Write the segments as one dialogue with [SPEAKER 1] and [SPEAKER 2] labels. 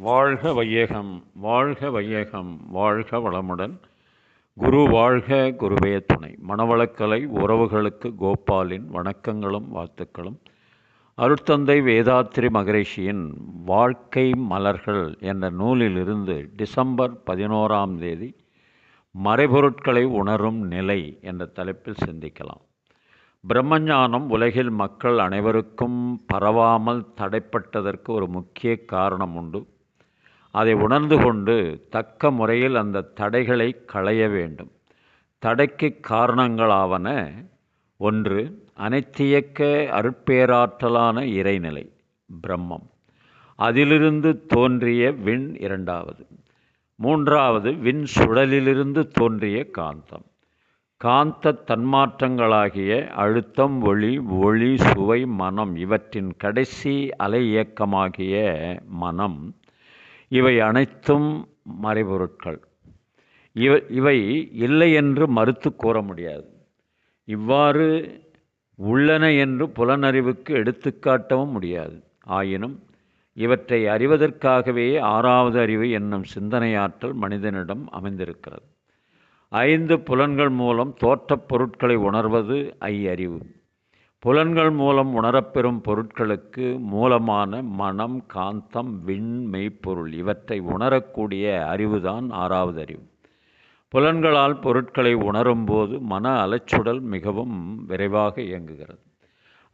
[SPEAKER 1] வாழ்க வையகம், வாழ்க வையகம், வாழ்க வளமுடன். குரு வாழ்க, குருவே துணை. மனவளக்கலை உறவுகளுக்கு கோபாலின் வணக்கங்களும் வாழ்த்துக்களும். அருட்தந்தை வேதாத்ரி மகரிஷியின் வாழ்க்கை மலர்கள் என்ற நூலிலிருந்து டிசம்பர் 11 மறைபொருட்களை உணரும் நிலை என்ற தலைப்பில் சிந்திக்கலாம். பிரம்மஞானம் உலகில் மக்கள் அனைவருக்கும் பரவாமல் தடைப்பட்டதற்கு ஒரு முக்கிய காரணம் உண்டு. அதை உணர்ந்து கொண்டு தக்க முறையில் அந்த தடைகளை களைய வேண்டும். தடைக்கு காரணங்களாவன: 1. அனைத்தியக்க அருட்பேராற்றலான இறைநிலை பிரம்மம், அதிலிருந்து தோன்றிய விண். 2. 3. விண் சுழலிலிருந்து தோன்றிய காந்தம். காந்த தன்மாற்றங்களாகிய அழுத்தம், ஒளி, சுவை, மனம் இவற்றின் கடைசி அலை இயக்கமாகிய மனம். இவை அனைத்தும் மறைபொருட்கள். இவை இல்லை என்று மறுத்து கூற முடியாது. இவ்வாறு உள்ளன என்று புலனறிவுக்கு எடுத்துக்காட்டவும் முடியாது. ஆயினும் இவற்றை அறிவதற்காகவே 6வது அறிவு என்னும் சிந்தனையாற்றல் மனிதனிடம் அமைந்திருக்கிறது. 5 புலன்கள் மூலம் தோற்றப் பொருட்களை உணர்வது ஐயறிவு. புலன்கள் மூலம் உணரப்பெறும் பொருட்களுக்கு மூலமான மனம், காந்தம், விண், மெய்ப்பொருள் இவற்றை உணரக்கூடிய அறிவுதான் 6வது அறிவு. புலன்களால் பொருட்களை உணரும்போது மன அலைச்சுடல் மிகவும் விரைவாக இயங்குகிறது.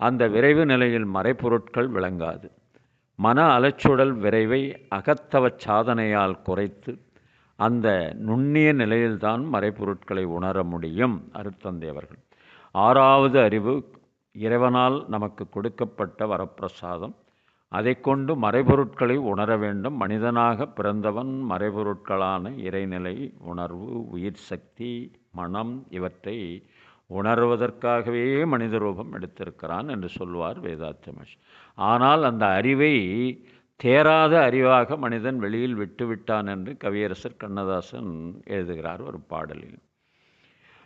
[SPEAKER 1] அந்த விரைவு நிலையில் மறைப்பொருட்கள் விளங்காது. மன அலைச்சுடல் விரைவை அகத்தவ சாதனையால் குறைத்து அந்த நுண்ணிய நிலையில்தான் மறைப்பொருட்களை உணர முடியும். அருட்தந்தை அவர்கள் 6வது அறிவு இறைவனால் நமக்கு கொடுக்கப்பட்ட வரப்பிரசாதம். அதை கொண்டு மறைபொருட்களை உணர வேண்டும். மனிதனாக பிறந்தவன் மறைபொருட்களான இறைநிலை, உணர்வு, உயிர் சக்தி, மனம் இவற்றை உணர்வதற்காகவே மனித ரூபம் எடுத்திருக்கிறான் என்று சொல்வார் வேதாத்ரி மகரிஷி. ஆனால் அந்த அறிவை தேராத அறிவாக மனிதன் வெளியில் விட்டுவிட்டான் என்று கவியரசர் கண்ணதாசன் எழுதுகிறார் ஒரு பாடலில்.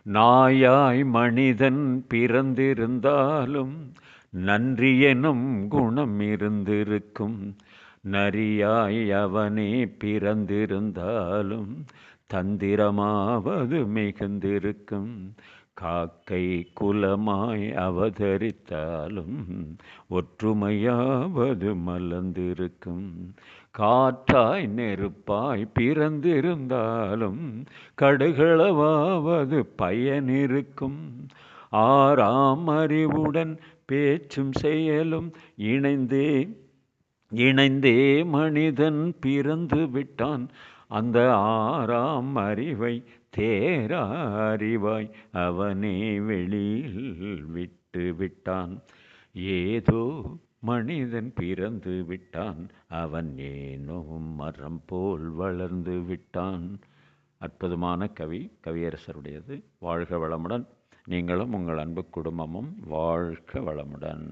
[SPEAKER 1] நாயாய் மனிதன் பிறந்திருந்தாலும் நன்றி எனும் குணம் இருந்திருக்கும். நரியாய் அவனே பிறந்திருந்தாலும் தந்திரமாவது மிகுந்திருக்கும். காக்கை குலமாய் அவதரித்தாலும் ஒற்றுமையாவது மலர்ந்திருக்கும். காற்றாய் நெருப்பாய் பிறந்திருந்தாலும் கடுகளவாவது பயனிருக்கும். 6ஆம் அறிவுடன் பேச்சும் செயலும் இணைந்தே மனிதன் பிறந்து விட்டான். அந்த 6ஆம் அறிவை தேரா அறிவாய் அவனே வெளியில் விட்டு விட்டான். ஏதோ மனிதன் பிறந்து விட்டான், அவன் ஏனோ மரம் போல் வளர்ந்து விட்டான். அற்புதமான கவியரசருடையது. வாழ்க வளமுடன். நீங்களும் உங்கள் அன்பு குடும்பமும் வாழ்க வளமுடன்.